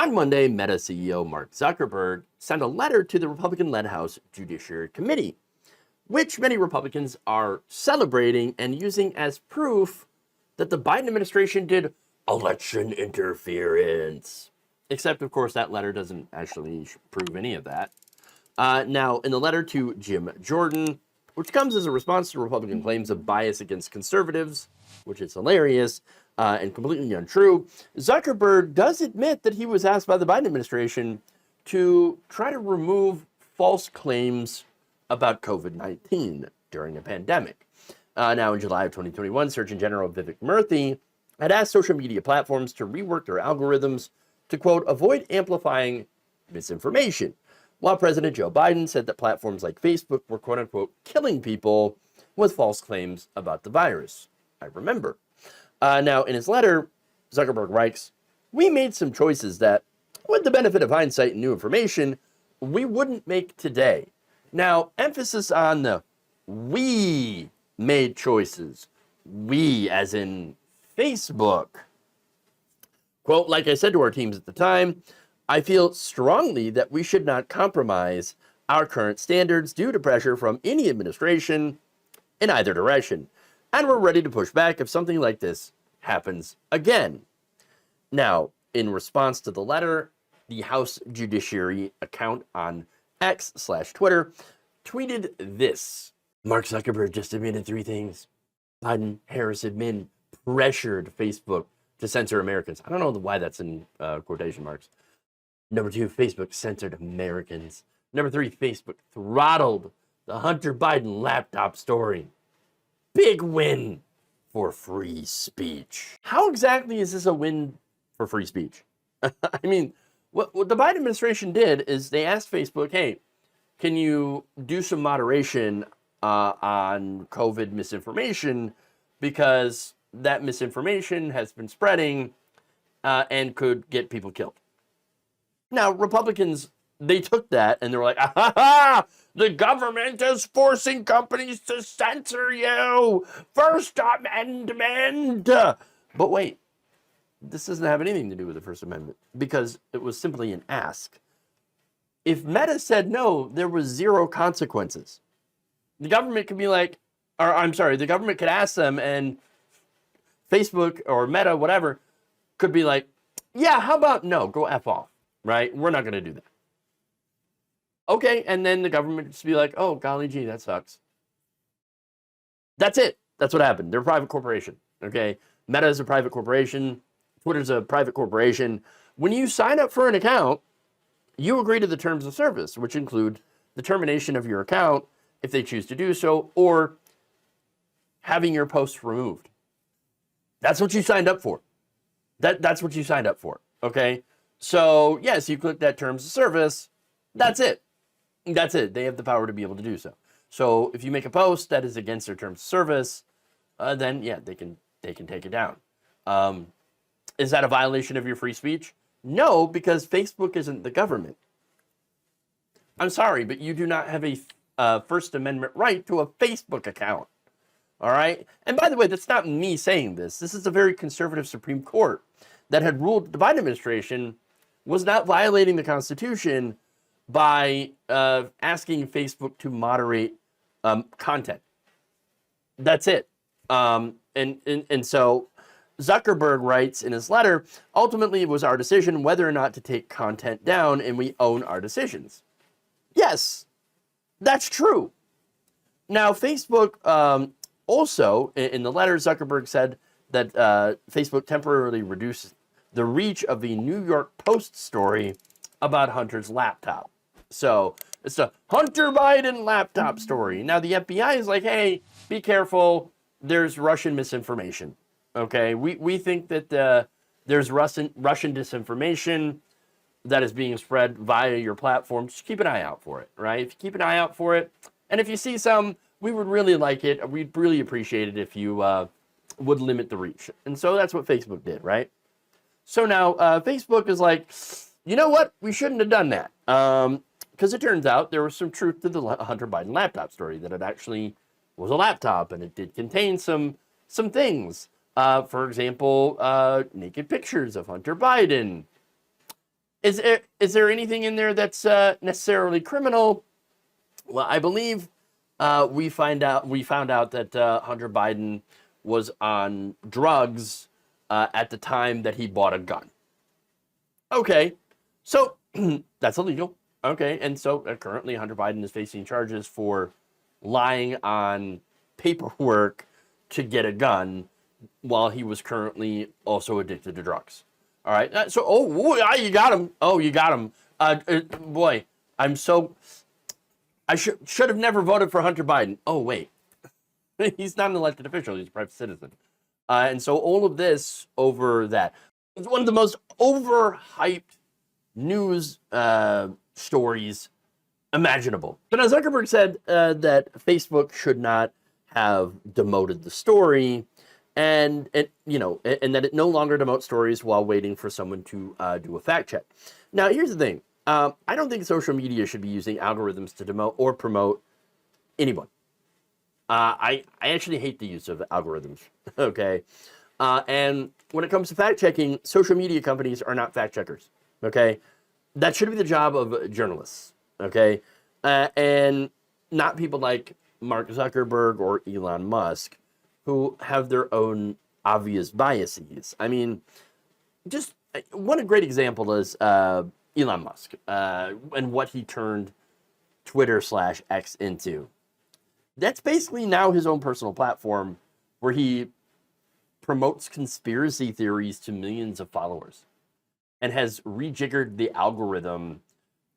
On Monday, Meta CEO Mark Zuckerberg sent a letter to the Republican-led House Judiciary Committee, which many Republicans are celebrating and using as proof that the Biden administration did election interference. Except, of course, that letter doesn't actually prove any of that. Now, in the letter to Jim Jordan, which comes as a response to Republican claims of bias against conservatives, which is hilarious and completely untrue, Zuckerberg does admit that he was asked by the Biden administration to try to remove false claims about COVID-19 during a pandemic. Now, in July of 2021, Surgeon General Vivek Murthy had asked social media platforms to rework their algorithms to, quote, avoid amplifying misinformation, while President Joe Biden said that platforms like Facebook were, quote unquote, killing people with false claims about the virus. I remember. Now, in his letter, Zuckerberg writes, "We made some choices that, with the benefit of hindsight and new information, we wouldn't make today." Now, emphasis on the we made choices. We, as in Facebook. Quote, like I said to our teams at the time, I feel strongly that we should not compromise our current standards due to pressure from any administration in either direction. And we're ready to push back if something like this happens again. Now, in response to the letter, the House Judiciary account on X/Twitter tweeted this. Mark Zuckerberg just admitted 3 things. Biden, Harris admin pressured Facebook to censor Americans. I don't know why that's in quotation marks. Number 2, Facebook censored Americans. Number 3, Facebook throttled the Hunter Biden laptop story. Big win for free speech. How exactly is this a win for free speech? I mean, what the Biden administration did is they asked Facebook, hey, can you do some moderation on COVID misinformation, because that misinformation has been spreading and could get people killed. Now, Republicans, they took that and they were like, ah, ha, the government is forcing companies to censor you. First Amendment. But wait, this doesn't have anything to do with the First Amendment because it was simply an ask. If Meta said no, there was 0 consequences. The government could be like, the government could ask them and Facebook or Meta, whatever, could be like, yeah, how about no, go F off, right? We're not going to do that. Okay, and then the government just be like, oh, golly gee, that sucks. That's it. That's what happened. They're a private corporation, okay? Meta is a private corporation. Twitter's a private corporation. When you sign up for an account, you agree to the terms of service, which include the termination of your account if they choose to do so, or having your posts removed. That's what you signed up for. That's what you signed up for, okay? So, yes, you click that terms of service. That's it. That's it. They have the power to be able to do so. So, if you make a post that is against their terms of service, then, yeah, they can take it down. Is that a violation of your free speech? No, because Facebook isn't the government. I'm sorry, but you do not have a First Amendment right to a Facebook account. All right? And by the way, that's not me saying this. This is a very conservative Supreme Court that had ruled the Biden administration was not violating the Constitution by asking Facebook to moderate content. That's it. And so Zuckerberg writes in his letter, ultimately it was our decision whether or not to take content down, and we own our decisions. Yes, that's true. Now, Facebook also, in the letter, Zuckerberg said that Facebook temporarily reduced the reach of the New York Post story about Hunter's laptop. So it's a Hunter Biden laptop story. Now, the FBI is like, hey, be careful. There's Russian misinformation. Okay, we think that there's Russian disinformation that is being spread via your platform. Just keep an eye out for it, right? If you keep an eye out for it, and if you see some, we would really like it. We'd really appreciate it if you would limit the reach. And so that's what Facebook did, right? So now Facebook is like, you know what? We shouldn't have done that. Because it turns out there was some truth to the Hunter Biden laptop story, that it actually was a laptop and it did contain some things. For example, naked pictures of Hunter Biden. Is there anything in there that's necessarily criminal? Well, I believe we found out that Hunter Biden was on drugs at the time that he bought a gun. Okay, so that's illegal. Okay, and so currently Hunter Biden is facing charges for lying on paperwork to get a gun while he was currently also addicted to drugs. All right, you got him. Oh, you got him. Boy, I should have never voted for Hunter Biden. Oh, wait. He's not an elected official. He's a private citizen. And so all of this over that. It's one of the most overhyped news stories imaginable. So now Zuckerberg said that Facebook should not have demoted the story, and that it no longer demotes stories while waiting for someone to do a fact check. Now, here's the thing. I don't think social media should be using algorithms to demote or promote anyone. I actually hate the use of algorithms, okay? And when it comes to fact checking, social media companies are not fact checkers, okay? That should be the job of journalists, okay? And not people like Mark Zuckerberg or Elon Musk, who have their own obvious biases. I mean, just one great example is Elon Musk and what he turned Twitter/X into. That's basically now his own personal platform where he promotes conspiracy theories to millions of followers and has rejiggered the algorithm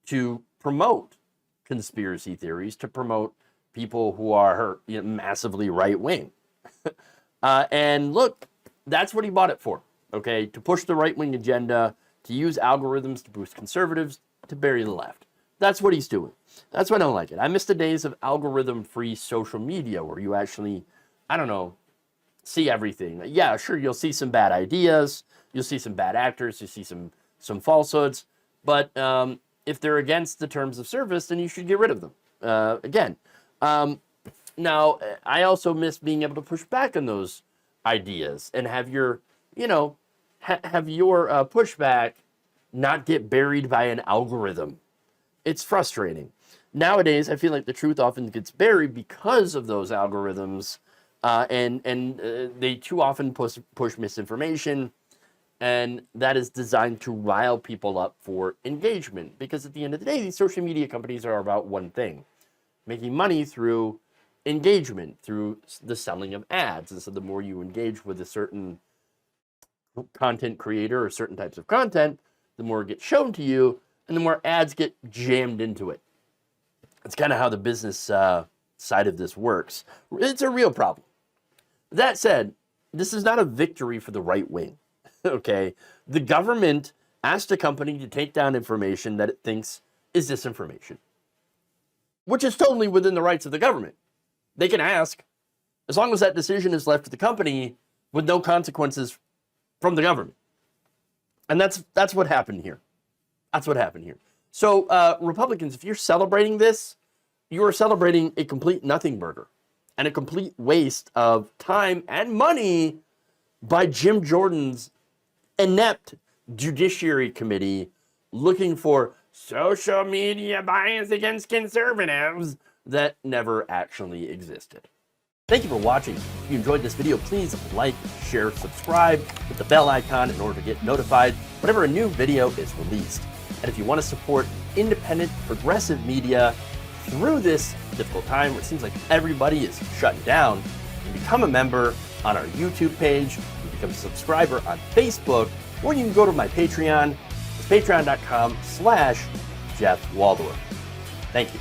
to promote conspiracy theories, to promote people who are massively right-wing. And look, that's what he bought it for, okay? To push the right-wing agenda, to use algorithms to boost conservatives, to bury the left. That's what he's doing. That's why I don't like it. I miss the days of algorithm-free social media where you actually, see everything. Yeah, sure, you'll see some bad ideas, you'll see some bad actors, you'll see some falsehoods, but if they're against the terms of service, then you should get rid of them. Now, I also miss being able to push back on those ideas and have your, pushback not get buried by an algorithm. It's frustrating. Nowadays, I feel like the truth often gets buried because of those algorithms, and they too often push misinformation, and that is designed to rile people up for engagement. Because at the end of the day, these social media companies are about one thing: making money through engagement, through the selling of ads. And so the more you engage with a certain content creator or certain types of content, the more it gets shown to you, and the more ads get jammed into it. That's kind of how the business side of this works. It's a real problem. That said, this is not a victory for the right wing, okay? The government asked a company to take down information that it thinks is disinformation, which is totally within the rights of the government. They can ask, as long as that decision is left to the company with no consequences from the government. And that's what happened here. That's what happened here. So Republicans, if you're celebrating this, you are celebrating a complete nothing burger and a complete waste of time and money by Jim Jordan's inept Judiciary Committee looking for social media bias against conservatives that never actually existed. Thank you for watching. If you enjoyed this video, please like, share, subscribe, hit the bell icon in order to get notified whenever a new video is released. And if you want to support independent, progressive media through this difficult time where it seems like everybody is shutting down, you can become a member on our YouTube page, you can become a subscriber on Facebook, or you can go to my Patreon. It's patreon.com/Jeff Waldorf. Thank you.